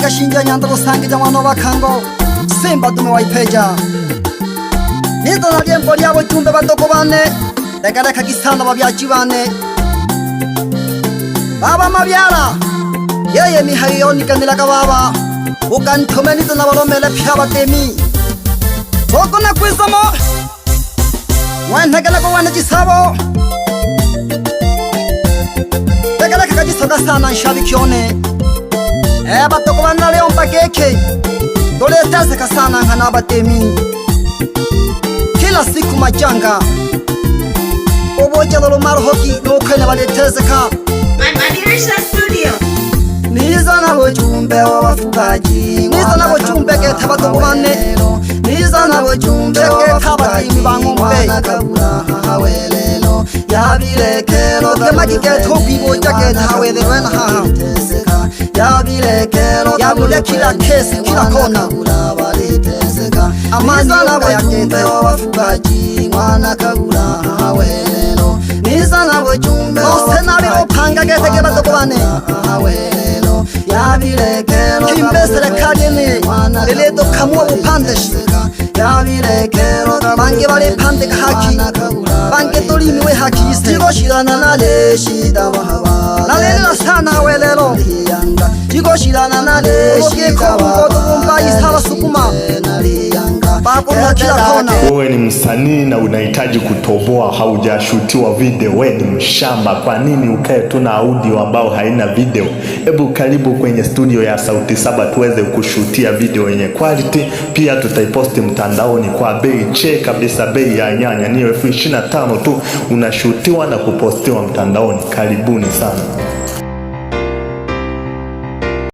gashinja nyanda rusangija mwana wakango Simba dume waipeja Nizo na liembo liabo jumbe badoko bane Legareka gisana babyaji bane Baba mabyala Yeye mihayoni kanilaka baba Ukantume nizo na walomele pya batemi Boko na kwizamo Wantegele ko wana gisabo Legareka kagisoga sana nshabikione Batoko bana leo mbageke Dole tezeka sana nkana batemi Kila siku majanga Oboja lolo marohoki nukene baletezeka Madirisha Studio Niza na wajumbe wa wafugaji Niza na wajumbe geta batoko bane Niza na wajumbe geta batimi bangombe Yabilekelo Gemagi geto kwiboja geta hawelelo ena haha Yabilekelo kila kesi kila kona Amani na wajumbe wa wafugaji Mwana kabula hawelelo Niza na wajumbe Ose na bilopanga gete geba tokwane Yabilekelo Kimbesele kadini Leleto kamua upandeshi Yabilekelo Bange bale pande haki Bange tolimiwe haki ise Jigo shirana nale shida wahawa Nalela sana welelo Jigo shirana nale shida wahawa Oge isala sukuma Wewe ni msanii na unahitaji kutoboa, haujashutiwa video, wewe ni mshamba. Kwa nini ukae tu na audio ambao haina video? Hebu karibu kwenye studio ya Sauti Saba tuweze kushutia video yenye quality. Pia tutaiposti mtandaoni kwa bei che kabisa, bei ya nyanya ni 25,000 tu, unashutiwa na kupostiwa mtandaoni. Karibuni sana.